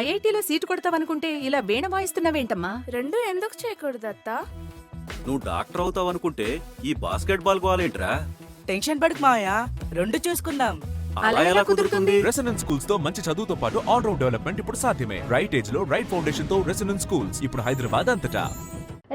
ఐఐటీలో సీటు కొడతావనుకుంటే ఇలా వీణ వాయిస్తున్నావేంటమ్మా? రెండు ఎందుకు చేయకూడదు అత్తా? నువ్వు డాక్టర్ అవుతావు అనుకుంటే ఈ బాస్కెట్ బాల్ గోలేంట్రా? టెన్షన్ పడకు మాయా, రెండు చూసుకుందాం. అలా ఎలా కుదురుతుంది? రెసిడెన్స్ స్కూల్స్ తో మంచి చదువుతో పాటు ఆల్ రౌండ్ డెవలప్మెంట్ ఇప్పుడు సాధ్యమే. రైట్ ఏజ్ లో రైట్ ఫౌండేషన్ తో రెసిడెన్స్ స్కూల్స్ ఇప్పుడు హైదరాబాద్ అంతటా.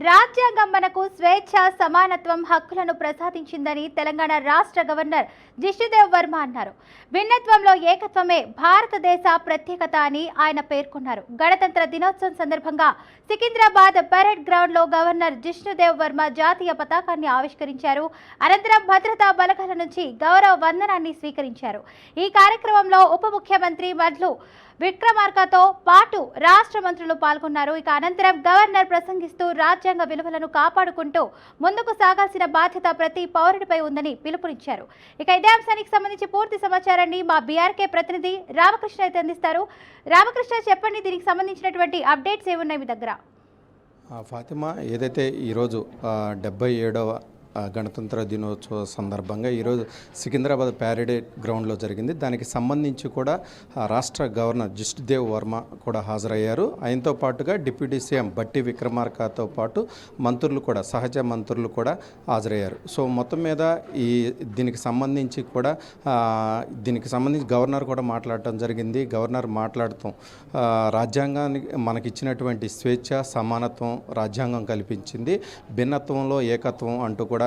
రాజ్యాంగం మనకు స్వేచ్ఛ, సమానత్వం, హక్కులను ప్రసాదించిందని తెలంగాణ రాష్ట్ర గవర్నర్ జిష్ణుదేవ్ వర్మ అన్నారు. భిన్నత్వంలో ఏకత్వమే భారతదేశ ప్రత్యేకత అని ఆయన పేర్కొన్నారు. గణతంత్ర దినోత్సవం సందర్భంగా సికింద్రాబాద్ పరేడ్ గ్రౌండ్ లో గవర్నర్ జిష్ణుదేవ్ వర్మ జాతీయ పతాకాన్ని ఆవిష్కరించారు. అనంతరం భద్రతా బలగాల నుంచి గౌరవ వందనాన్ని స్వీకరించారు. ఈ కార్యక్రమంలో ఉప ముఖ్యమంత్రి మడ్లు విక్రమార్కతో పాటు రాష్ట్ర మంత్రులు పాల్గొన్నారు. ఇక అనంతరం గవర్నర్ ప్రసంగిస్తూ రాజ్యాంగ విలువలను కాపాడుకుంటూ ముందుకు సాగాల్సిన బాధ్యత ప్రతి పౌరుడిపై ఉందని పిలుపునిచ్చారు. ఇక ఇదే అంశానికి సంబంధించి పూర్తి సమాచారాన్ని మా బీఆర్కే ప్రతినిధి రామకృష్ణ అయితే అందిస్తారు. రామకృష్ణ, చెప్పండి, దీనికి సంబంధించినటువంటి అప్డేట్స్ ఏమున్నాయి మీ దగ్గర? ఫాతిమా, ఏదైతే ఈరోజు 77వ గణతంత్ర దినోత్సవ సందర్భంగా ఈరోజు సికింద్రాబాద్ ప్యారేడ్ గ్రౌండ్లో జరిగింది. దానికి సంబంధించి కూడా రాష్ట్ర గవర్నర్ జిష్ణుదేవ్ వర్మ కూడా హాజరయ్యారు. ఆయనతో పాటుగా డిప్యూటీ సీఎం బట్టి విక్రమార్కతో పాటు మంత్రులు కూడా, సహజ మంత్రులు కూడా హాజరయ్యారు. సో మొత్తం మీద దీనికి సంబంధించి గవర్నర్ కూడా మాట్లాడటం జరిగింది. గవర్నర్ మాట్లాడుతూ రాజ్యాంగానికి మనకిచ్చినటువంటి స్వేచ్ఛ, సమానత్వం రాజ్యాంగం కల్పించింది, భిన్నత్వంలో ఏకత్వం అంటూ కూడా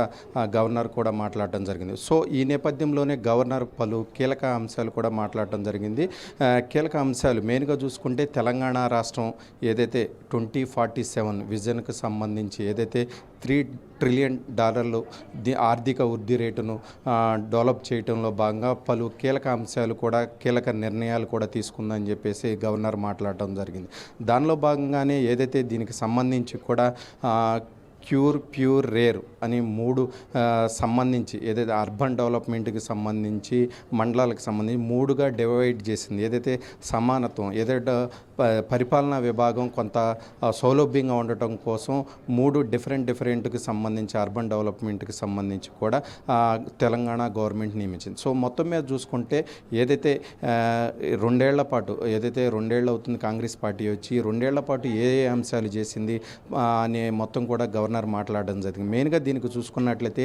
గవర్నర్ కూడా మాట్లాడటం జరిగింది. సో ఈ నేపథ్యంలోనే గవర్నర్ పలు కీలక అంశాలు కూడా మాట్లాడటం జరిగింది. కీలక అంశాలు మెయిన్గా చూసుకుంటే తెలంగాణ రాష్ట్రం ఏదైతే 2047 విజన్కు సంబంధించి ఏదైతే $3 ట్రిలియన్ ఆర్థిక వృద్ధి రేటును డెవలప్ చేయడంలో భాగంగా పలు కీలక అంశాలు కూడా, కీలక నిర్ణయాలు కూడా తీసుకుందని చెప్పేసి గవర్నర్ మాట్లాడటం జరిగింది. దానిలో భాగంగానే ఏదైతే దీనికి సంబంధించి కూడా క్యూర్, ప్యూర్, రేర్ అని 3 సంబంధించి ఏదైతే అర్బన్ డెవలప్మెంట్కి సంబంధించి, మండలాలకు సంబంధించి 3గా డివైడ్ చేసింది. ఏదైతే సమానత్వం, ఏదైతే పరిపాలనా విభాగం కొంత సౌలభ్యంగా ఉండటం కోసం 3 డిఫరెంట్కి సంబంధించి అర్బన్ డెవలప్మెంట్కి సంబంధించి కూడా తెలంగాణ గవర్నమెంట్ నియమించింది. సో మొత్తం మీద చూసుకుంటే ఏదైతే 2 ఏళ్ల పాటు, ఏదైతే 2 ఏళ్ళు అవుతుంది కాంగ్రెస్ పార్టీ వచ్చి, 2 ఏళ్ల పాటు ఏ అంశాలు చేసింది అనే మొత్తం కూడా గవర్నర్ మాట్లాడడం జరిగింది. మెయిన్గా దీనికి చూసుకున్నట్లయితే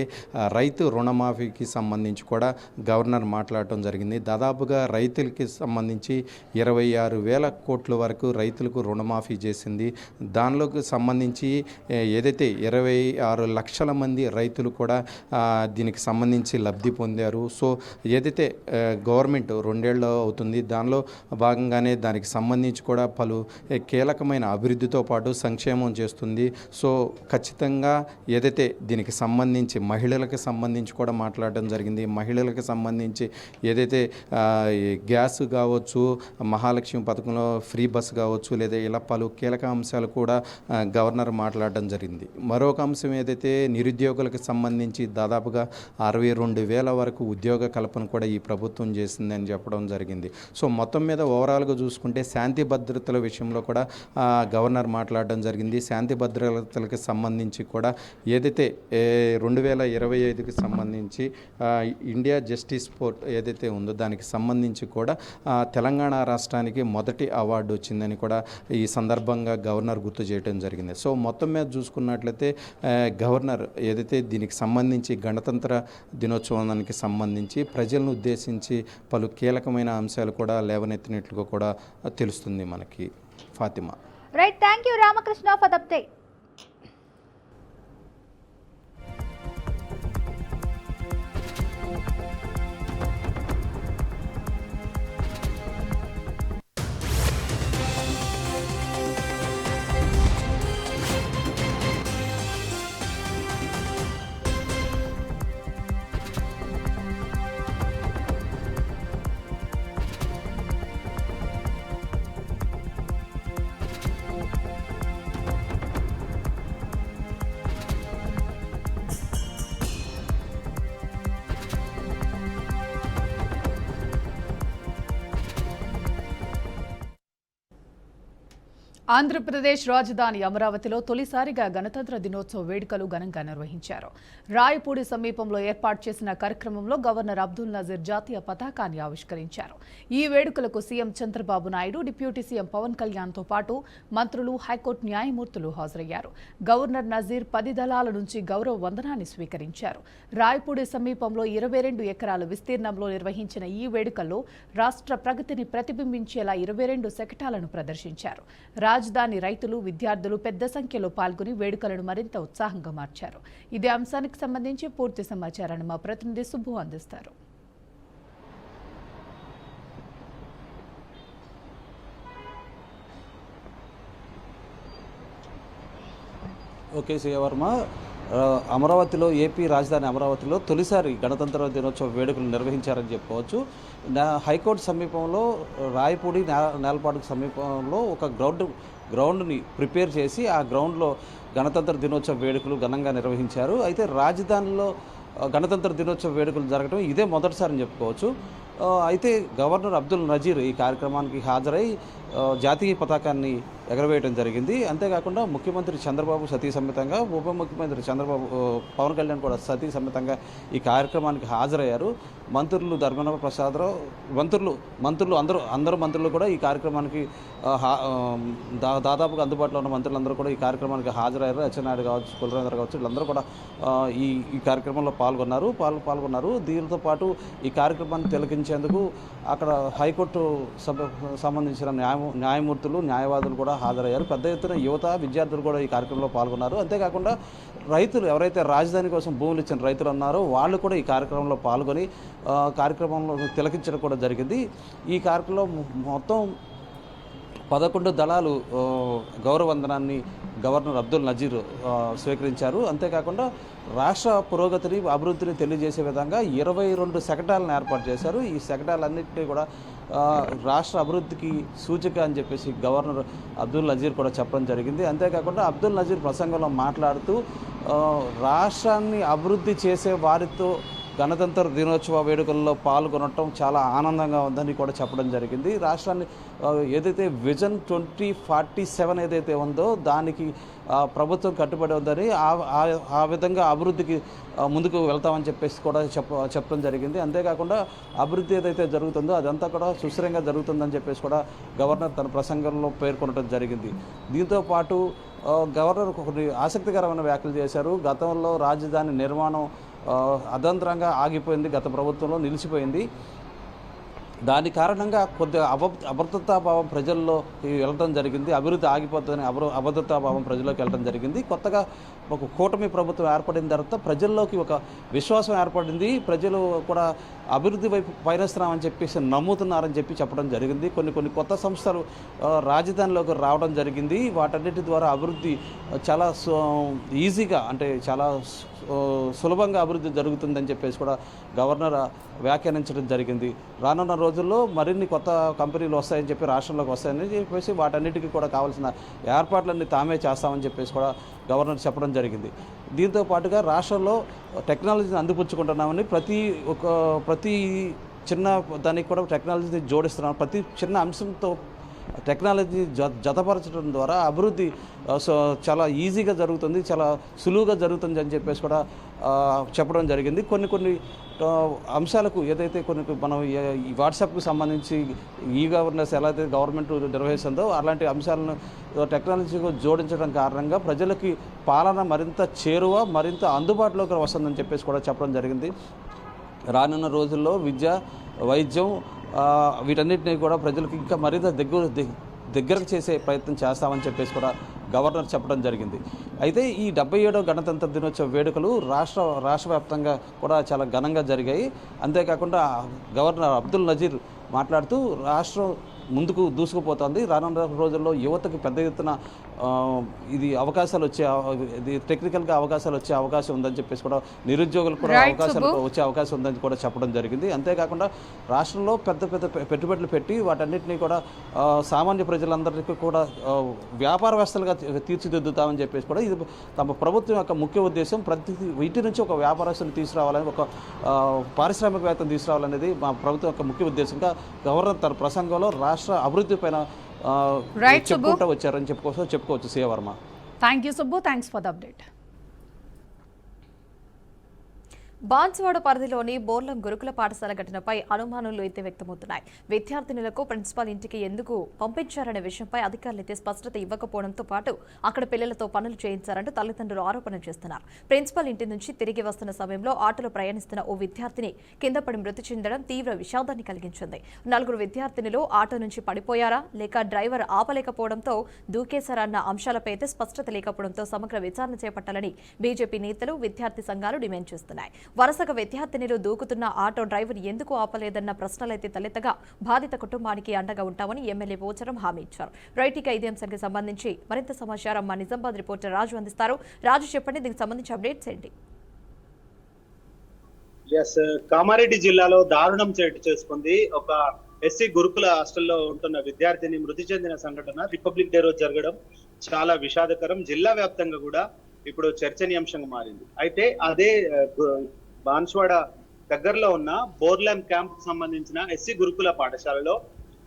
రైతు రుణమాఫీకి సంబంధించి కూడా గవర్నర్ మాట్లాడటం జరిగింది. దాదాపుగా రైతులకి సంబంధించి 26,000 కోట్ల వరకు రైతులకు రుణమాఫీ చేసింది. దానిలోకి సంబంధించి ఏదైతే 26 లక్షల మంది రైతులు కూడా దీనికి సంబంధించి లబ్ధి పొందారు. సో ఏదైతే గవర్నమెంట్ 2 ఏళ్ళు అవుతుంది, దానిలో భాగంగానే దానికి సంబంధించి కూడా పలు కీలకమైన అభివృద్ధితో పాటు సంక్షేమం చేస్తుంది. సో ఖచ్చితంగా ఏదైతే దీనికి సంబంధించి మహిళలకు సంబంధించి కూడా మాట్లాడడం జరిగింది. మహిళలకు సంబంధించి ఏదైతే గ్యాస్ కావచ్చు, మహాలక్ష్మి పథకంలో ఫ్రీ బస్ కావచ్చు, లేదా ఇలా పలు కీలక అంశాలు కూడా గవర్నర్ మాట్లాడడం జరిగింది. మరొక అంశం ఏదైతే నిరుద్యోగులకు సంబంధించి దాదాపుగా 62,000 వరకు ఉద్యోగ కల్పన కూడా ఈ ప్రభుత్వం చేసిందని చెప్పడం జరిగింది. సో మొత్తం మీద ఓవరాల్గా చూసుకుంటే శాంతి భద్రతల విషయంలో కూడా గవర్నర్ మాట్లాడడం జరిగింది. శాంతి భద్రతలకు సంబంధించి కూడా ఏదైతే 2025కి సంబంధించి ఇండియా జస్టిస్ పోర్ట్ ఏదైతే ఉందో దానికి సంబంధించి కూడా తెలంగాణ రాష్ట్రానికి మొదటి అవార్డు వచ్చిందని కూడా ఈ సందర్భంగా గవర్నర్ గుర్తు చేయడం జరిగింది. సో మొత్తం మీద చూసుకున్నట్లయితే గవర్నర్ ఏదైతే దీనికి సంబంధించి గణతంత్ర దినోత్సవానికి సంబంధించి ప్రజలను ఉద్దేశించి పలు కీలకమైన అంశాలు కూడా లేవనెత్తినట్లుగా కూడా తెలుస్తుంది మనకి. Fatima. Right, thank you Ramakrishna for the update. Andhra Pradesh రాజధాని అమరావతిలో తొలిసారిగా గణతంత్ర దినోత్సవ వేడుకలు ఘనంగా నిర్వహించారు. రాయపూడి సమీపంలో ఏర్పాటు చేసిన కార్యక్రమంలో గవర్నర్ అబ్దుల్ నజీర్ జాతీయ పతాకాన్ని ఆవిష్కరించారు. ఈ వేడుకలకు CM Chandrababu Naidu, deputy CM Pawan కళ్యాణ్తో పాటు మంత్రులు, హైకోర్టు న్యాయమూర్తులు హాజరయ్యారు. గవర్నర్ నజీర్ 10 దళాల నుంచి గౌరవ వందనాన్ని స్వీకరించారు. రాయపూడి సమీపంలో 22 ఎకరాల విస్తీర్ణంలో నిర్వహించిన ఈ వేడుకల్లో రాష్ట్ర ప్రగతిని ప్రతిబింబించేలా 22 శకటాలను ప్రదర్శించారు. రాజధాని రైతులు, విద్యార్థులు పెద్ద సంఖ్యలో పాల్గొని వేడుకలను మరింత ఉత్సాహంగా మార్చారు. ఇదే అంశానికి సంబంధించి పూర్తి సమాచారాన్ని మా ప్రతినిధి సుబ్బు అందిస్తారు. ఓకే వర్మ, అమరావతిలో ఏపీ రాజధాని అమరావతిలో తొలిసారి గణతంత్ర దినోత్సవ వేడుకలు నిర్వహించారని చెప్పుకోవచ్చు. హైకోర్టు సమీపంలో రాయపూడి నేలపాటుకు సమీపంలో ఒక గ్రౌండ్ని ప్రిపేర్ చేసి ఆ గ్రౌండ్లో గణతంత్ర దినోత్సవ వేడుకలు ఘనంగా నిర్వహించారు. అయితే రాజధానిలో గణతంత్ర దినోత్సవ వేడుకలు జరగడం ఇదే మొదటిసారి అని చెప్పుకోవచ్చు. అయితే గవర్నర్ అబ్దుల్ నజీర్ ఈ కార్యక్రమానికి హాజరై జాతీయ పతాకాన్ని ఎగరవేయడం జరిగింది. అంతేకాకుండా ముఖ్యమంత్రి చంద్రబాబు సతీ సమేతంగా, ఉప ముఖ్యమంత్రి పవన్ కళ్యాణ్ కూడా సతీ సమేతంగా ఈ కార్యక్రమానికి హాజరయ్యారు. మంత్రులు ధర్మేంద్ర ప్రసాదరావు, మంత్రులు అందరూ మంత్రులు కూడా ఈ కార్యక్రమానికి దాదాపుగా అందుబాటులో ఉన్న మంత్రులందరూ కూడా ఈ కార్యక్రమానికి హాజరయ్యారు. అచ్చెన్నాయుడు కావచ్చు, కులరేంద్ర కావచ్చు, వీళ్ళందరూ కూడా ఈ కార్యక్రమంలో పాల్గొన్నారు. దీనితో పాటు ఈ కార్యక్రమాన్ని తిలకించేందుకు అక్కడ హైకోర్టు సంబంధించిన న్యాయమూర్తులు, న్యాయవాదులు కూడా హాజరయ్యారు. పెద్ద ఎత్తున యువత, విద్యార్థులు కూడా ఈ కార్యక్రమంలో పాల్గొన్నారు. అంతేకాకుండా రైతులు, ఎవరైతే రాజధాని కోసం భూములు ఇచ్చిన రైతులు ఉన్నారో వాళ్ళు కూడా ఈ కార్యక్రమంలో పాల్గొని కార్యక్రమంలో తిలకించడం కూడా జరిగింది. ఈ కార్యక్రమంలో మొత్తం 11 దళాలు గౌరవవందనాన్ని గవర్నర్ అబ్దుల్ నజీర్ స్వీకరించారు. అంతేకాకుండా రాష్ట్ర పురోగతిని, అభివృద్ధిని తెలియజేసే విధంగా 22 శకటాలను ఏర్పాటు చేశారు. ఈ శకటాలన్నింటినీ కూడా రాష్ట్ర అభివృద్ధికి సూచిక అని చెప్పేసి గవర్నర్ అబ్దుల్ నజీర్ కూడా చెప్పడం జరిగింది. అంతేకాకుండా అబ్దుల్ నజీర్ ప్రసంగంలో మాట్లాడుతూ రాష్ట్రాన్ని అభివృద్ధి చేసే వారితో గణతంత్ర దినోత్సవ వేడుకల్లో పాల్గొనడం చాలా ఆనందంగా ఉందని కూడా చెప్పడం జరిగింది. రాష్ట్రాన్ని ఏదైతే విజన్ 2047 ఏదైతే ఉందో దానికి ప్రభుత్వం కట్టుబడి ఉందని, ఆ విధంగా అభివృద్ధికి ముందుకు వెళ్తామని చెప్పేసి కూడా చెప్పడం జరిగింది. అంతేకాకుండా అభివృద్ధి ఏదైతే జరుగుతుందో అదంతా కూడా సుస్థిరంగా జరుగుతుందని చెప్పేసి కూడా గవర్నర్ తన ప్రసంగంలో పేర్కొనడం జరిగింది. దీంతో పాటు గవర్నర్ కొన్ని ఆసక్తికరమైన వ్యాఖ్యలు చేశారు. గతంలో రాజధాని నిర్మాణం అదంతరంగా ఆగిపోయింది, గత ప్రభుత్వంలో నిలిచిపోయింది. దాని కారణంగా కొద్దిగా అభద్రతాభావం ప్రజల్లో వెళ్ళడం జరిగింది. అభివృద్ధి ఆగిపోతుందని అభద్రతాభావం ప్రజల్లోకి వెళ్ళడం జరిగింది. కొత్తగా ఒక కూటమి ప్రభుత్వం ఏర్పడిన తర్వాత ప్రజల్లోకి ఒక విశ్వాసం ఏర్పడింది. ప్రజలు కూడా అభివృద్ధి వైపు పయనిస్తున్నామని చెప్పేసి నమ్ముతున్నారని చెప్పడం జరిగింది. కొన్ని కొత్త సంస్థలు రాజధానిలోకి రావడం జరిగింది. వాటన్నిటి ద్వారా అభివృద్ధి చాలా ఈజీగా, అంటే చాలా సులభంగా అభివృద్ధి జరుగుతుందని చెప్పేసి కూడా గవర్నర్ వ్యాఖ్యానించడం జరిగింది. రానున్న రోజుల్లో మరిన్ని కొత్త కంపెనీలు వస్తాయని చెప్పి, రాష్ట్రంలోకి వస్తాయని చెప్పేసి వాటన్నిటికీ కూడా కావాల్సిన ఏర్పాట్లన్నీ తామే చేస్తామని చెప్పేసి కూడా గవర్నర్ చెప్పడం జరిగింది. దీంతో పాటుగా రాష్ట్రంలో టెక్నాలజీని అందిపుచ్చుకుంటున్నామని, ప్రతి చిన్న దానికి కూడా టెక్నాలజీని జోడిస్తున్నాం. ప్రతి చిన్న అంశంతో టెక్నాలజీ జతపరచడం ద్వారా అభివృద్ధి చాలా ఈజీగా జరుగుతుంది, చాలా సులువుగా జరుగుతుంది అని చెప్పేసి కూడా చెప్పడం జరిగింది. కొన్ని అంశాలకు ఏదైతే మనం ఈ వాట్సాప్కి సంబంధించి ఈ గవర్నెన్స్ ఎలా అయితే గవర్నమెంట్ నిర్వహిస్తుందో అలాంటి అంశాలను టెక్నాలజీకి జోడించడం కారణంగా ప్రజలకి పాలన మరింత చేరువ, మరింత అందుబాటులోకి వస్తుందని చెప్పేసి కూడా చెప్పడం జరిగింది. రానున్న రోజుల్లో విద్య, వైద్యం వీటన్నిటినీ కూడా ప్రజలకు ఇంకా మరింత దగ్గరకు చేసే ప్రయత్నం చేస్తామని చెప్పేసి కూడా గవర్నర్ చెప్పడం జరిగింది. అయితే ఈ 77వ గణతంత్ర దినోత్సవ వేడుకలు రాష్ట్ర వ్యాప్తంగా కూడా చాలా ఘనంగా జరిగాయి. అంతేకాకుండా గవర్నర్ అబ్దుల్ నజీర్ మాట్లాడుతూ రాష్ట్రం ముందుకు దూసుకుపోతుంది. రానున్న రోజుల్లో యువతకి పెద్ద ఎత్తున ఇది అవకాశాలు టెక్నికల్గా అవకాశాలు వచ్చే అవకాశం ఉందని చెప్పేసి కూడా, నిరుద్యోగులకు కూడా అవకాశాలు వచ్చే అవకాశం ఉందని కూడా చెప్పడం జరిగింది. అంతేకాకుండా రాష్ట్రంలో పెద్ద పెట్టుబడులు పెట్టి వాటన్నిటినీ కూడా సామాన్య ప్రజలందరికీ కూడా వ్యాపార వ్యవస్థలుగా తీర్చిదిద్దుతామని చెప్పేసి కూడా, ఇది తమ ప్రభుత్వం యొక్క ముఖ్య ఉద్దేశం. వీటి నుంచి ఒక వ్యాపారస్తులు తీసుకురావాలని, ఒక పారిశ్రామికవేత్తను తీసుకురావాలనేది మా ప్రభుత్వం యొక్క ముఖ్య ఉద్దేశంగా గవర్నర్ తన ప్రసంగంలో రాష్ట్ర అభివృద్ధి పైన Right, Subbu. చెప్పుకుంటూ వచ్చారని చెప్పుకోవచ్చు CA Varma. Thank you Subbu, thanks for the update. Banswada పరిధిలోని బోర్లం గురుకుల పాఠశాల ఘటనపై అనుమానాలు అయితే వ్యక్తమవుతున్నాయి. విద్యార్థినులకు ప్రిన్సిపాల్ ఇంటికి ఎందుకు పంపించారనే విషయంపై అధికారులు అయితే స్పష్టత ఇవ్వకపోవడంతో పాటు అక్కడ పిల్లలతో పనులు చేయించారంటూ తల్లిదండ్రులు ఆరోపణ చేస్తున్నారు. ప్రిన్సిపాల్ ఇంటి నుంచి తిరిగి వస్తున్న సమయంలో ఆటోలో ప్రయాణిస్తున్న ఓ విద్యార్థిని కింద పడి మృతి చెందడం తీవ్ర విషాదాన్ని కలిగించింది. 4 విద్యార్థినులు ఆటో నుంచి పడిపోయారా లేక డ్రైవర్ ఆపలేకపోవడంతో దూకేశారా అన్న అంశాలపై అయితే స్పష్టత లేకపోవడంతో సమగ్ర విచారణ చేపట్టాలని బీజేపీ నేతలు, విద్యార్థి సంఘాలు డిమాండ్ చేస్తున్నాయి. వరుసగా విద్యార్థినులు దూకుతున్న ఆటో డ్రైవర్ ఎందుకు ఆపలేదన్న ప్రశ్నలైతే తలెత్తగా బాధిత కుటుంబానికి అండగా ఉంటామని ఎమ్మెల్యే పోచారం హామీ ఇచ్చారు. రైట్, ఇక ఇదే అంశానికి సంబంధించి మరింత సమాచారం మా నిజామాబాద్ రిపోర్టర్ రాజు అందిస్తారు. రాజు, చెప్పండి, దీనికి సంబంధించి అప్డేట్స్ ఏంటి? కామారెడ్డి జిల్లాలో దారుణం చోటు చేసుకుంది. ఒక ఎస్సీ గురుకుల హాస్టల్లో ఉంటున్న విద్యార్థిని మృతి చెందిన సంఘటన రిపబ్లిక్ డే రోజు జరగడం చాలా విషాదకరం. జిల్లా వ్యాప్తంగా కూడా ఇప్పుడు చర్చనీయాంశంగా మారింది. అయితే అదే బాన్స్వాడ దగ్గరలో ఉన్న బోర్లాం క్యాంప్ సంబంధించిన ఎస్సీ గురుకుల పాఠశాలలో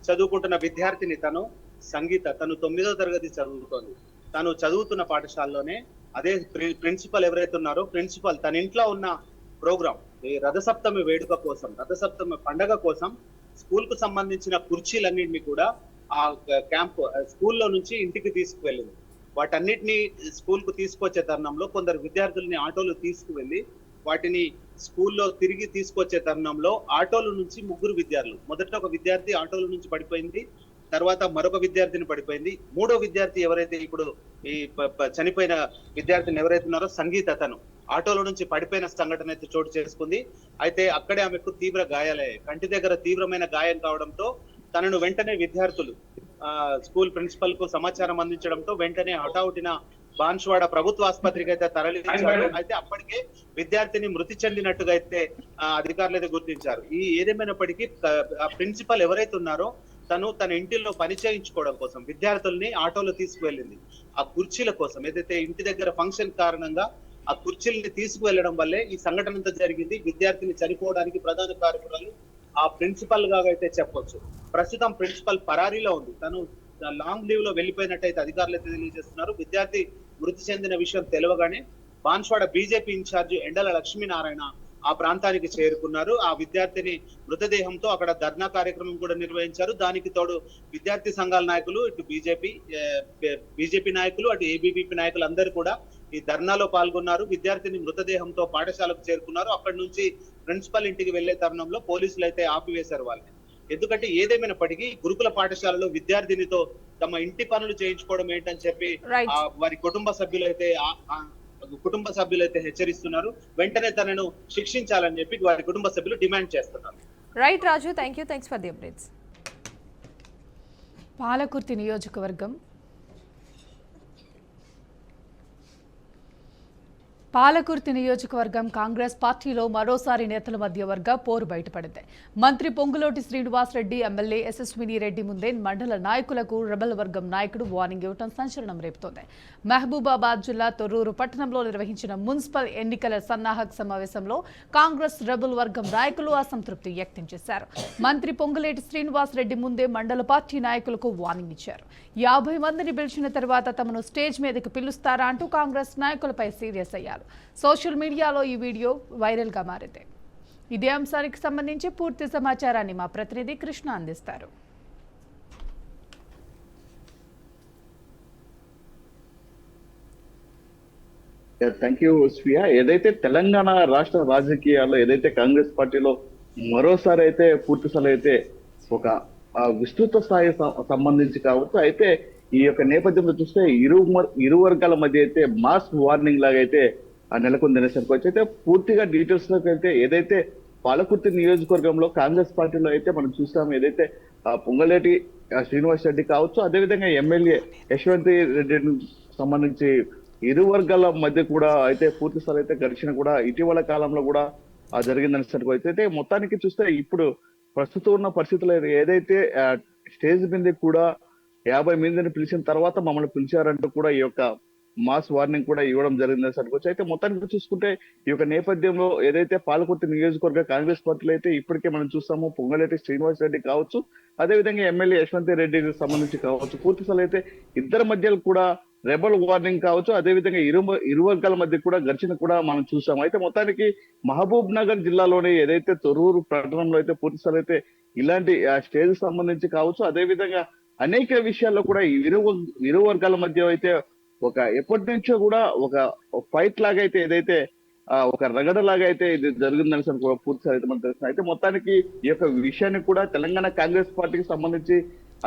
చదువుకుంటున్న విద్యార్థిని తను 9వ తరగతి చదువుతోంది. తను చదువుతున్న పాఠశాలలోనే అదే ప్రిన్సిపల్ ఎవరైతే ఉన్నారో ప్రిన్సిపల్ తన ఇంట్లో ఉన్న ప్రోగ్రామ్, ఈ రథసప్తమి వేడుక కోసం, రథసప్తమి పండగ కోసం స్కూల్ కు సంబంధించిన కుర్చీలన్నింటినీ కూడా ఆ క్యాంప్ స్కూల్లో నుంచి ఇంటికి తీసుకువెళ్ళింది. వాటన్నిటిని స్కూల్ కు తీసుకొచ్చే తరుణంలో కొందరు విద్యార్థుల్ని ఆటోలు తీసుకువెళ్ళి వాటిని స్కూల్లో తిరిగి తీసుకొచ్చే తరుణంలో ఆటోల నుంచి 3 విద్యార్థులు, మొదట ఒక విద్యార్థి ఆటోల నుంచి పడిపోయింది, తర్వాత మరొక విద్యార్థిని పడిపోయింది. 3వ విద్యార్థి ఎవరైతే ఇప్పుడు ఈ చనిపోయిన విద్యార్థిని ఎవరైతే ఉన్నారో సంగీత, తను ఆటోలో నుంచి పడిపోయిన సంఘటన అయితే చోటు చేసుకుంది. అయితే అక్కడే ఆమెకు తీవ్ర గాయాలయ్యాయి. కంటి దగ్గర తీవ్రమైన గాయం కావడంతో తనను వెంటనే విద్యార్థులు స్కూల్ ప్రిన్సిపల్ కు సమాచారం అందించడంతో వెంటనే హఠావుటిన బాన్స్వాడ ప్రభుత్వ ఆసుపత్రికి అయితే తరలించారు. అయితే అప్పటికే విద్యార్థిని మృతి చెందినట్టుగా అయితే అధికారులు అయితే గుర్తించారు. ఏదేమైనప్పటికీ ప్రిన్సిపల్ ఎవరైతే ఉన్నారో తన ఇంటిలో పని చేయించుకోవడం కోసం విద్యార్థుల్ని ఆటోలో తీసుకువెళ్ళింది. ఆ కుర్చీల కోసం, ఏదైతే ఇంటి దగ్గర ఫంక్షన్ కారణంగా ఆ కుర్చీలని తీసుకువెళ్లడం వల్లే ఈ సంఘటన అంతా జరిగింది. విద్యార్థిని చనిపోవడానికి ప్రధాన కారకురాలు ఆ ప్రిన్సిపల్ గా అయితే చెప్పొచ్చు. ప్రస్తుతం ప్రిన్సిపల్ పరారీలో ఉంది. తను లాంగ్ లీవ్ లో వెళ్ళిపోయినట్టయితే అధికారులు అయితే తెలియజేస్తున్నారు. విద్యార్థి మృతి చెందిన విషయం తెలియగానే బాన్స్వాడ బీజేపీ ఇన్ఛార్జి ఎండల లక్ష్మీనారాయణ ఆ ప్రాంతానికి చేరుకున్నారు. ఆ విద్యార్థిని మృతదేహంతో అక్కడ ధర్నా కార్యక్రమం కూడా నిర్వహించారు. దానికి తోడు విద్యార్థి సంఘాల నాయకులు, ఇటు బీజేపీ నాయకులు, అటు ఏబీవీపీ నాయకులు అందరూ కూడా ఈ ధర్నాలో పాల్గొన్నారు. విద్యార్థిని మృతదేహంతో పాఠశాలకు చేరుకున్నారు. అక్కడి నుంచి ప్రిన్సిపల్ ఇంటికి వెళ్లే తరుణంలో పోలీసులు అయితే ఆపివేశారు వాళ్ళని. ఎందుకంటే ఏదేమైనప్పటికీ గురుకుల పాఠశాలలో విద్యార్థినితో తమ ఇంటి పనులు చేయించుకోవడం ఏంటని చెప్పి వారి కుటుంబ సభ్యులైతే హెచ్చరిస్తున్నారు. వెంటనే తనను శిక్షించాలని చెప్పి వారి కుటుంబ సభ్యులు డిమాండ్ చేస్తున్నారు. Right Raju, thanks for the updates. Palakurthi నియోజకవర్గం కాంగ్రెస్ పార్టీలో మరోసారి నేతల మధ్య వర్గ పోరు బయటపడింది. మంత్రి పొంగులోటి శ్రీనివాస్ రెడ్డి, ఎమ్మెల్యే యశస్విని రెడ్డి ముందే మండల నాయకులకు రెబల్ వర్గం నాయకుడు వార్నింగ్ ఇవ్వడం సంచలనం రేపుతోంది. మహబూబాబాద్ జిల్లా తొర్రూరు పట్టణంలో నిర్వహించిన మున్సిపల్ ఎన్నికల సన్నాహక సమావేశంలో కాంగ్రెస్ రెబల్ వర్గం నాయకులు అసంతృప్తి వ్యక్తం చేశారు. మంత్రి పొంగులేటి శ్రీనివాస్ రెడ్డి ముందే మండల పార్టీ నాయకులకు వార్నింగ్ ఇచ్చారు. 50 మందిని పిలిచిన తర్వాత తమను స్టేజ్ మీదకి పిలుస్తారా అంటూ కాంగ్రెస్ నాయకులపై సీరియస్ అయ్యారు. సోషల్ మీడియాలో ఈ వీడియో వైరల్ గా మారింది. ఇదే అంశానికి సంబంధించి పూర్తి సమాచారాన్ని మా ప్రతినిధి కృష్ణ అందిస్తారు. Thank you Swiya. ఏదైతే తెలంగాణ రాష్ట్ర రాజకీయాల్లో ఏదైతే కాంగ్రెస్ పార్టీలో మరోసారి అయితే పూర్తిస్థాయి అయితే ఒక విస్తృత స్థాయి సంబంధించి కావచ్చు. అయితే ఈ యొక్క నేపథ్యంలో చూస్తే ఇరు వర్గాల మధ్య అయితే మాస్ వార్నింగ్ లాగా అయితే నెలకొంది అనేసరికి అయితే పూర్తిగా డీటెయిల్స్ లోకి అయితే ఏదైతే పాలకుర్తి నియోజకవర్గంలో కాంగ్రెస్ పార్టీలో అయితే మనం చూస్తాము. ఏదైతే పొంగలేటి శ్రీనివాస్ రెడ్డి కావచ్చు, అదేవిధంగా ఎమ్మెల్యే యశ్వంత్ రెడ్డి సంబంధించి ఇరు వర్గాల మధ్య కూడా అయితే పూర్తి స్థాయి అయితే ఘర్షణ కూడా ఇటీవల కాలంలో కూడా జరిగిందనేసరికి అయితే మొత్తానికి చూస్తే ఇప్పుడు ప్రస్తుతం ఉన్న పరిస్థితుల్లో ఏదైతే స్టేజ్ మీద కూడా 50 మందిని పిలిచిన తర్వాత మమ్మల్ని పిలిచారంటూ కూడా ఈ యొక్క మాస్ వార్నింగ్ కూడా ఇవ్వడం జరిగిందని అనుకోవచ్చు. అయితే మొత్తానికి చూసుకుంటే ఈ యొక్క నేపథ్యంలో ఏదైతే పాలకుర్తి నియోజకవర్గ కాంగ్రెస్ పార్టీలో అయితే ఇప్పటికే మనం చూస్తాము పొంగులేటి శ్రీనివాస్ రెడ్డి కావచ్చు, అదేవిధంగా ఎమ్మెల్యే యశ్వంత్ రెడ్డికి సంబంధించి కావచ్చు, పూర్తి స్థాయిలో అయితే ఇద్దరి మధ్య కూడా రెబల్ వార్నింగ్ కావచ్చు, అదేవిధంగా ఇరు వర్గాల మధ్య కూడా ఘర్షణ కూడా మనం చూసాము. అయితే మొత్తానికి మహబూబ్ నగర్ జిల్లాలోని ఏదైతే తొర్రూరు పట్టణంలో అయితే పూర్తి స్థాయిలో అయితే ఇలాంటి స్టేజ్ సంబంధించి కావచ్చు, అదేవిధంగా అనేక విషయాల్లో కూడా ఈ ఇరు వర్గాల మధ్య అయితే ఒక ఎప్పటి నుంచో కూడా ఒక ఫైట్ లాగా అయితే ఏదైతే ఒక రగడ లాగా అయితే ఇది జరిగిందని కూడా పూర్తి అయితే మనకు తెలుస్తుంది. అయితే మొత్తానికి ఈ యొక్క విషయాన్ని కూడా తెలంగాణ కాంగ్రెస్ పార్టీకి సంబంధించి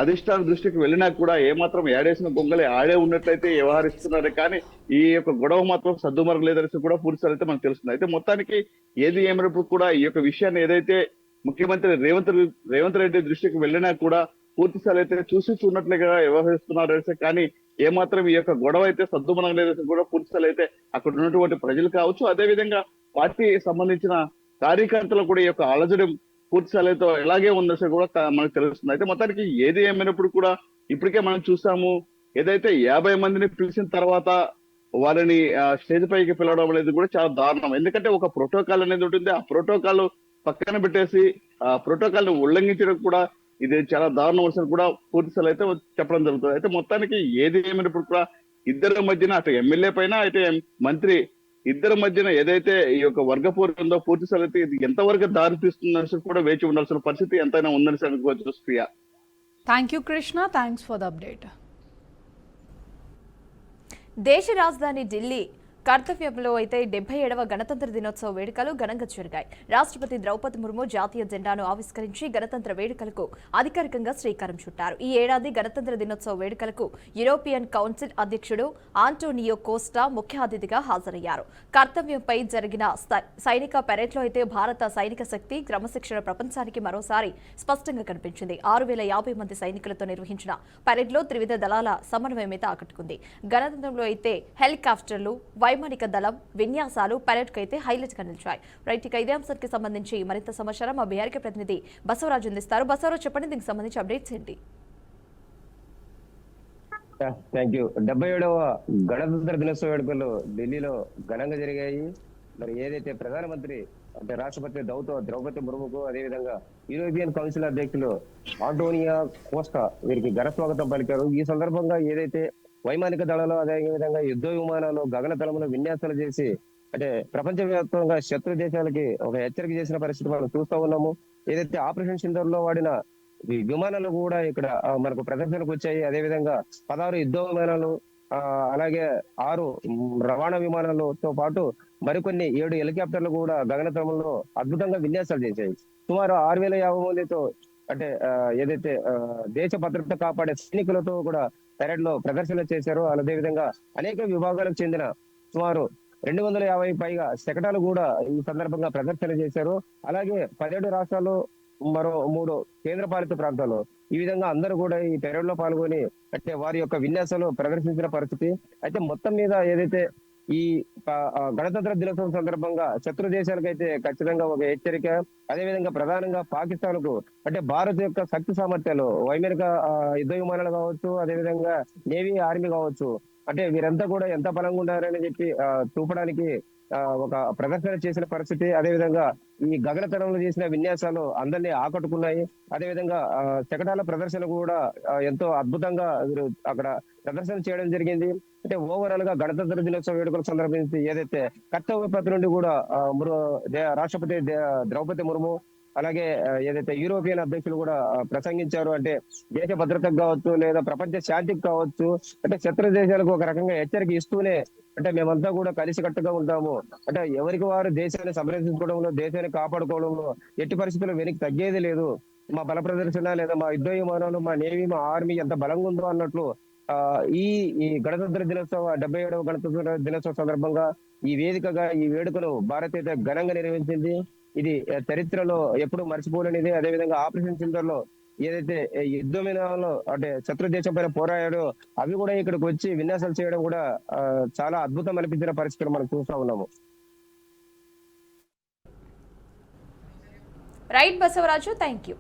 అధిష్టాన దృష్టికి వెళ్ళినా కూడా ఏమాత్రం ఏడేసిన గొంగలే ఆడే ఉన్నట్లయితే వ్యవహరిస్తున్నారు, కానీ ఈ యొక్క గొడవ మాత్రం సద్దుమరగలేదని కూడా పూర్తి అయితే మనకు తెలుస్తుంది. అయితే మొత్తానికి ఏది ఏమైనప్పుడు కూడా ఈ యొక్క విషయాన్ని ఏదైతే ముఖ్యమంత్రి రేవంత్ రెడ్డి దృష్టికి వెళ్ళినా కూడా పూర్తి స్థాయి అయితే చూసినట్లుగా వ్యవహరిస్తున్నారు, కానీ ఏమాత్రం ఈ యొక్క గొడవ అయితే సద్దుమనం లేదని కూడా పూర్తి స్థాయి అయితే అక్కడ ఉన్నటువంటి ప్రజలు కావచ్చు, అదేవిధంగా పార్టీ సంబంధించిన కార్యకర్తలు కూడా ఈ యొక్క అలజడి పూర్తి స్థాయితో ఎలాగే ఉందని కూడా మనకు తెలుస్తుంది. అయితే మొత్తానికి ఏది ఏమైనప్పుడు కూడా ఇప్పటికే మనం చూసాము, ఏదైతే 50 మందిని పిలిచిన తర్వాత వారిని స్టేజ్ పైకి పిలవడం అనేది కూడా చాలా దారుణం. ఎందుకంటే ఒక ప్రోటోకాల్ అనేది ఉంటుంది, ఆ ప్రోటోకాల్ పక్కన పెట్టేసి ఆ ప్రోటోకాల్ ని ఉల్లంఘించడం కూడా ఇది చాలా దారుణం వర్షం కూడా పూర్తి స్థాయిలో అయితే చెప్పడం జరుగుతుంది. అయితే మొత్తానికి ఏది ఏమైనప్పుడు కూడా ఇద్దరి మధ్యన అటు ఎమ్మెల్యే పైన అయితే మంత్రి ఇద్దరి మధ్యన ఏదైతే ఈ యొక్క వర్గపోరు ఉందో పూర్తి స్థాయిలో అయితే ఇది ఎంతవరకు దారి తీస్తుందని కూడా వేచి ఉండాల్సిన పరిస్థితి ఎంతైనా ఉందని అనుకోవచ్చు. Priya, thank you Krishna, thanks for the update. దేశ రాజధాని ఢిల్లీ కర్తవ్యంలో అయితే 77వ గణతంత్ర దినోత్సవ వేడుకలు ఘనంగా జరిగాయి. రాష్ట్రపతి ద్రౌపది ముర్ము జాతీయ జెండాను ఆవిష్కరించి గణతంత్ర వేడుకలకు అధికారికంగా శ్రీకారం చుట్టారు. ఈ ఏడాది గణతంత్ర దినోత్సవ వేడుకలకు యూరోపియన్ కౌన్సిల్ అధ్యక్షుడు ఆంటోనియో కోస్టా ముఖ్య అతిథిగా హాజరయ్యారు. కర్తవ్యంపై జరిగిన సైనిక పెరేడ్లో అయితే భారత సైనిక శక్తి క్రమశిక్షణ ప్రపంచానికి మరోసారి స్పష్టంగా కనిపించింది. 6050 మంది సైనికులతో నిర్వహించిన పెరేడ్లో త్రివిధ దళాల సమన్వయం అయితే ఆకట్టుకుంది. గణతంత్రంలో అయితే హెలికాప్టర్లు, వైమానిక దళం విన్యాసాలు పెరేడ్కు అయితే హైలైట్ గా నిలిచాయి. రైట్, ఇక ఇదే అంశానికి సంబంధించి మరింత సమాచారం మా బీఆర్కే ప్రతినిధి బసవరాజు అందిస్తారు. బసవరాజు, చెప్పండి, దీనికి సంబంధించి అప్డేట్స్ ఏంటి? Thank you. 77వ గణతంత్ర దినోత్సవ వేడుకలు ఢిల్లీలో ఘనంగా జరిగాయి. మరి ఏదైతే ప్రధానమంత్రి అంటే రాష్ట్రపతి ద్రౌపది ముర్ముకు, అదేవిధంగా యూరోపియన్ కౌన్సిల్ అధ్యక్షులు ఆంటోనియో కోస్టా వీరికి ఘన స్వాగతం పలికారు. ఈ సందర్భంగా ఏదైతే వైమానిక దళాలు, అదేవిధంగా యుద్ధ విమానాలు గగనతలంలో విన్యాసాలు చేసి అంటే ప్రపంచవ్యాప్తంగా శత్రు దేశాలకి ఒక హెచ్చరిక చేసిన పరిస్థితి మనం చూస్తా ఉన్నాము. ఏదైతే ఆపరేషన్ సింధూర్ లో వాడిన విమానాలు కూడా ఇక్కడ మనకు ప్రదర్శనకు వచ్చాయి. అదేవిధంగా 16 యుద్ధ విమానాలు, అలాగే 6 రవాణా విమానాలతో పాటు మరికొన్ని 7 హెలికాప్టర్లు కూడా గగనతలంలో అద్భుతంగా విన్యాసాలు చేశాయి. సుమారు 6050 మందితో అంటే ఏదైతే దేశ భద్రత కాపాడే సైనికులతో కూడా పెరేడ్ లో ప్రదర్శన చేశారు. అదేవిధంగా అనేక విభాగాలకు చెందిన సుమారు 250 పైగా శకటాలు కూడా ఈ సందర్భంగా ప్రదర్శన చేశారు. అలాగే 17 రాష్ట్రాలు, మరో 3 కేంద్ర పాలిత ప్రాంతాలు, ఈ విధంగా అందరూ కూడా ఈ పెరేడ్ లో పాల్గొని అంటే వారి యొక్క విన్యాసాలు ప్రదర్శించిన పరిస్థితి. అయితే మొత్తం మీద ఏదైతే ఈ గణతంత్ర దినోత్సవం సందర్భంగా శత్రు దేశాలకైతే ఖచ్చితంగా ఒక హెచ్చరిక. అదేవిధంగా ప్రధానంగా పాకిస్తాన్ కు అంటే భారత్ యొక్క శక్తి సామర్థ్యాలు, వైమానిక యుద్ధ విమానాలు కావచ్చు, అదేవిధంగా నేవీ, ఆర్మీ కావచ్చు, అంటే వీరంతా కూడా ఎంత బలంగా ఉన్నారని చెప్పి చూపడానికి ఒక ప్రదర్శన చేసిన పరిస్థితి. అదేవిధంగా ఈ గగనతలంలో చేసిన విన్యాసాలు అందరినీ ఆకట్టుకున్నాయి. అదేవిధంగా శకటాల ప్రదర్శన కూడా ఎంతో అద్భుతంగా అక్కడ ప్రదర్శన చేయడం జరిగింది. అంటే ఓవరాల్ గా గణతంత్ర దినోత్సవ వేడుకల సందర్భించి ఏదైతే కర్తవ్య పథ్ నుండి కూడా రాష్ట్రపతి ద్రౌపది ముర్ము, అలాగే ఏదైతే యూరోపియన్ అధ్యక్షులు కూడా ప్రసంగించారు. అంటే దేశ భద్రతకు కావచ్చు, లేదా ప్రపంచ శాంతికి కావచ్చు, అంటే శత్రు దేశాలకు ఒక రకంగా హెచ్చరిక ఇస్తూనే అంటే మేమంతా కూడా కలిసికట్టుగా ఉంటాము, అంటే ఎవరికి వారు దేశాన్ని సంరక్షించుకోవడంలో, దేశాన్ని కాపాడుకోవడంలో ఎట్టి పరిస్థితుల్లో వెనక్కి తగ్గేది లేదు. మా బల ప్రదర్శన లేదా మా యుద్ధ విమానాలు, మా నేవీ, మా ఆర్మీ ఎంత బలంగా ఉందో అన్నట్లు ఈ గణతంత్ర దినోత్సవ 77వ గణతంత్ర దినోత్సవ సందర్భంగా ఈ వేదికగా ఈ వేడుకను భారత్ అయితే ఘనంగా నిర్వహించింది. ఇది చరిత్రలో ఎప్పుడు మర్చిపోలేనిది. అదేవిధంగా ఆపరేషన్ సింధూర్ లో ఏదైతే యుద్ధ విమానాలు అంటే శత్రు దేశం పైన పోరాడాడో అవి కూడా ఇక్కడికి వచ్చి విన్యాసాలు చేయడం కూడా చాలా అద్భుతం అనిపించిన పరిస్థితులు మనం చూస్తా ఉన్నాము. Right Basavaraju, thank you.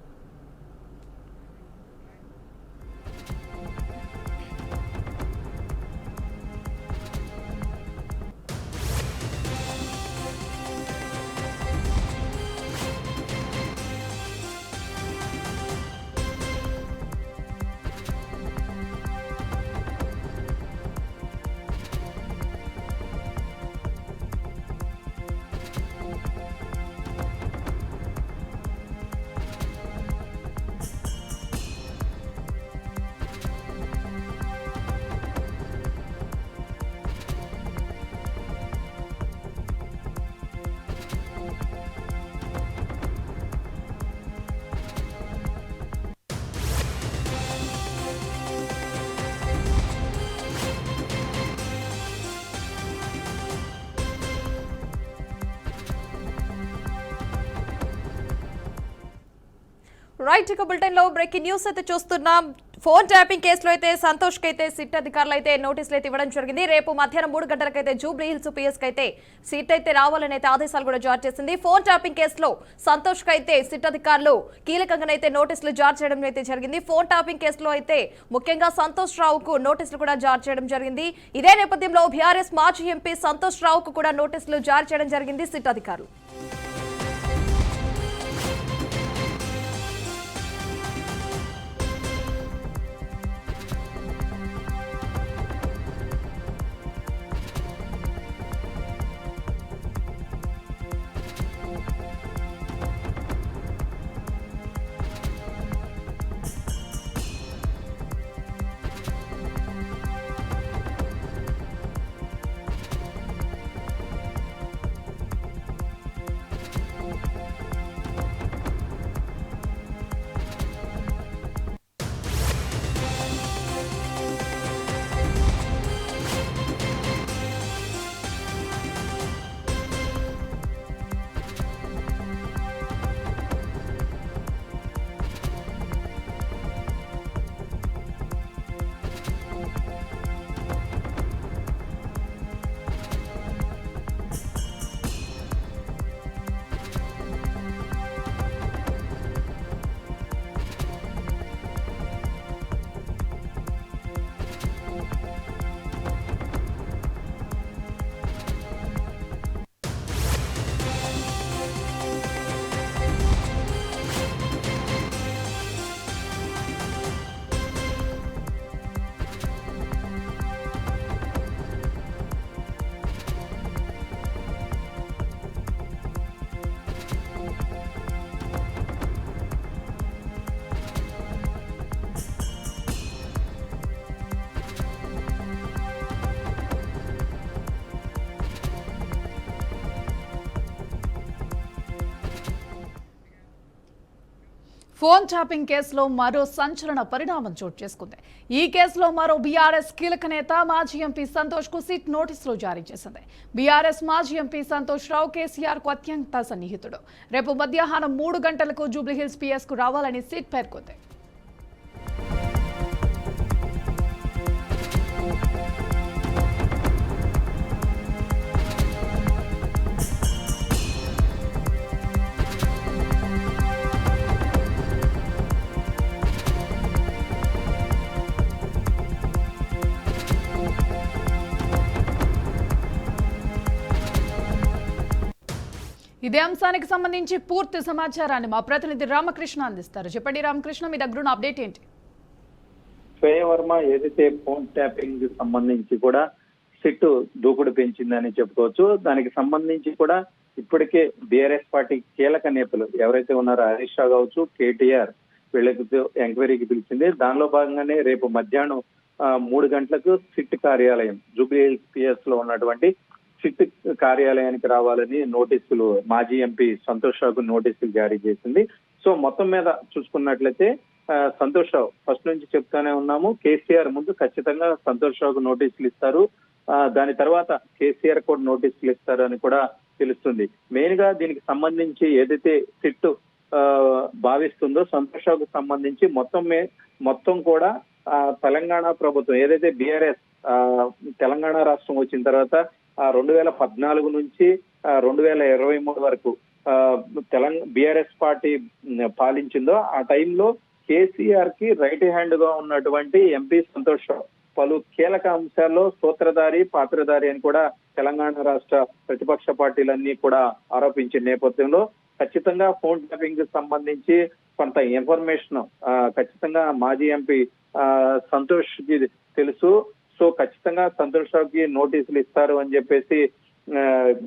Right, ఇక బులెటిన్ లో బ్రేకింగ్ న్యూస్ అయితే చూస్తున్నాం. ఫోన్ ట్యాపింగ్ కేసులో అయితే సంతోష్ కి అయితే సిట్ అధికారులు అయితే నోటీసులు అయితే ఇవ్వడం జరిగింది. రేపు మధ్యాహ్నం 3 గంటలకైతే జూబ్లీ హిల్స్ పిఎస్ కి అయితే సిట్ అయితే రావాలని అయితే ఆదేశాలు కూడా జారీ చేసింది. ఫోన్ ట్యాపింగ్ కేసులో సంతోష్ కి అయితే సిట్ అధికారులు కీలకంగానైతే నోటీసులు జారీ చేయడం అయితే జరిగింది. ఫోన్ ట్యాపింగ్ కేసులో అయితే ముఖ్యంగా సంతోష్ రావుకు నోటీసులు కూడా జారీ చేయడం జరిగింది. ఇదే నేపథ్యంలో బీఆర్ఎస్ మాజీ ఎంపీ సంతోష్ రావుకు కూడా నోటీసులు జారీ చేయడం జరిగింది సిట్ అధికారులు. ఫోన్ ట్యాపింగ్ కేసులో మరో సంచలన పరిణామం చోటు చేసుకుంది. ఈ కేసులో మరో బీఆర్ఎస్ కీలక నేత మాజీ ఎంపీ సంతోష్ కు సిట్ నోటీసులు జారీ చేసింది. బీఆర్ఎస్ మాజీ ఎంపీ సంతోష్ రావు కేసీఆర్ కు అత్యంత సన్నిహితుడు. రేపు మధ్యాహ్నం 3 గంటలకు జూబ్లీహిల్స్ పిఎస్ కు రావాలని సిట్ పేర్కొంది. ఇదే అంశానికి సంబంధించి పూర్తి సమాచారాన్ని మా ప్రతినిధి రామకృష్ణ అందిస్తారు. చెప్పండి రామకృష్ణ, మీ దగ్గర ఉన్న అప్డేట్ ఏంటి? శ్రేయ వర్మ ఏదైతే ఫోన్ ట్యాపింగ్ సంబంధించి కూడా సిట్ దూకుడు పెంచిందని చెప్పుకోవచ్చు. దానికి సంబంధించి కూడా ఇప్పటికే బీఆర్ఎస్ పార్టీ కీలక నేతలు ఎవరైతే ఉన్నారో హరీష్ రావు కావచ్చు, కేటీఆర్ వీళ్ళకి ఎంక్వైరీకి పిలిచింది. దానిలో భాగంగానే రేపు మధ్యాహ్నం 3 గంటలకు సిట్ కార్యాలయం జూబ్లీహిల్స్ పిఎస్ లో ఉన్నటువంటి సిట్ కార్యాలయానికి రావాలని నోటీసులు మాజీ ఎంపీ సంతోష్ రావుకు నోటీసులు జారీ చేసింది. సో మొత్తం మీద చూసుకున్నట్లయితే సంతోష్ రావు ఫస్ట్ నుంచి చెప్తానే ఉన్నాము, కేసీఆర్ ముందు ఖచ్చితంగా సంతోష్ రావుకు నోటీసులు ఇస్తారు, దాని తర్వాత కేసీఆర్ కూడా నోటీసులు ఇస్తారు అని కూడా తెలుస్తుంది. మెయిన్ గా దీనికి సంబంధించి ఏదైతే సిట్ భావిస్తుందో సంతోష్ రావుకు సంబంధించి మొత్తం కూడా తెలంగాణ ప్రభుత్వం ఏదైతే బీఆర్ఎస్ తెలంగాణ రాష్ట్రం వచ్చిన తర్వాత 2014 నుంచి 2023 వరకు బీఆర్ఎస్ పార్టీ పాలించిందో ఆ టైంలో కేసీఆర్ కి రైట్ హ్యాండ్ గా ఉన్నటువంటి ఎంపీ సంతోష్ రావు పలు కీలక అంశాల్లో సూత్రధారి పాత్రధారి అని కూడా తెలంగాణ రాష్ట్ర ప్రతిపక్ష పార్టీలన్నీ కూడా ఆరోపించిన నేపథ్యంలో ఖచ్చితంగా ఫోన్ ట్యాపింగ్ కి సంబంధించి కొంత ఇన్ఫర్మేషన్ ఖచ్చితంగా మాజీ ఎంపీ సంతోష్ కి తెలుసు. సో ఖచ్చితంగా సంతోష్ రావుకి నోటీసులు ఇస్తారు అని చెప్పేసి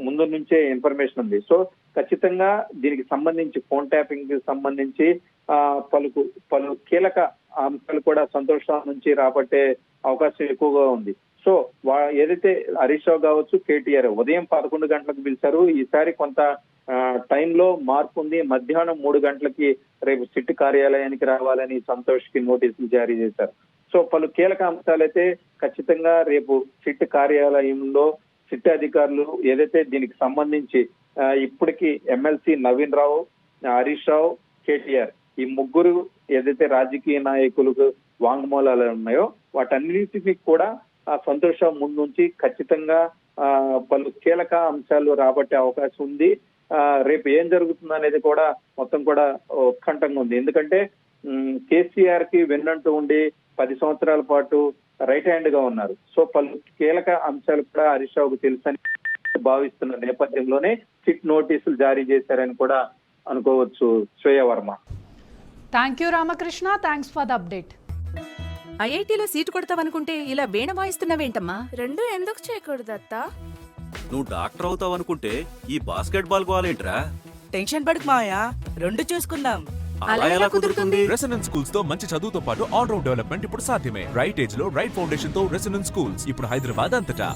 ముందు నుంచే ఇన్ఫర్మేషన్ ఉంది. సో ఖచ్చితంగా దీనికి సంబంధించి ఫోన్ ట్యాపింగ్ కి సంబంధించి పలు కీలక అంశాలు కూడా సంతోష్ రావు నుంచి రాబట్టే అవకాశం ఎక్కువగా ఉంది. సో ఏదైతే హరీష్ రావు కావచ్చు, కేటీఆర్ ఉదయం 11 గంటలకు పిలిచారు. ఈసారి కొంత టైంలో మార్పు ఉంది. మధ్యాహ్నం 3 గంటలకి రేపు సిట్ కార్యాలయానికి రావాలని సంతోష్ కి నోటీసులు జారీ చేశారు. సో పలు కీలక అంశాలైతే ఖచ్చితంగా రేపు సిట్ కార్యాలయంలో సిట్ అధికారులు ఏదైతే దీనికి సంబంధించి ఇప్పటికీ ఎమ్మెల్సీ నవీన్ రావు, హరీష్ రావు, కేటీఆర్ ఈ ముగ్గురు ఏదైతే రాజకీయ నాయకులకు వాంగ్మూలాలు ఉన్నాయో వాటన్నిటిని కూడా సంతోష్ ముందుంచి ఖచ్చితంగా పలు కీలక అంశాలు రాబట్టే అవకాశం ఉంది. రేపు ఏం జరుగుతుంది అనేది కూడా మొత్తం కూడా ఉత్కంఠంగా ఉంది. ఎందుకంటే కేసీఆర్ కి వెన్నంటూ ఉండి 10 సంవత్సరాల పాటు రైట్ హ్యాండ్ గా ఉన్నారు. సో పలు కీలక అంశాలు కూడా హరీష్ రావుకు తెలుసని భావిస్తున్న నేపథ్యంలోనే సిట్ నోటీసులు జారీ చేశారని కూడా అనుకోవచ్చు. Shreya Varma. Thank you Ramakrishna, thanks for the update. ఐఐటీలో సీటు కొడతావనుకుంటే ఇలా వీణ వాయిస్తున్నావేంటమ్మా? రెండు ఎందుకు చేయకూడదు అత్త? నువ్వు డాక్టర్ అవుతావు అనుకుంటే ఈ బాస్కెట్ బాల్ గోలేంట్రా? టెన్షన్ పడకు మాయా, రెండు చూసుకుందాం. అలా ఎలా కుదురుతుంది? రెసిడెన్స్ స్కూల్స్ తో మంచి చదువుతో పాటు ఆల్ రౌండ్ డెవలప్మెంట్ ఇప్పుడు సాధ్యమే. రైట్ ఏజ్ లో రైట్ ఫౌండేషన్ తో రెసిడెన్స్ స్కూల్స్ ఇప్పుడు హైదరాబాద్ అంతటా.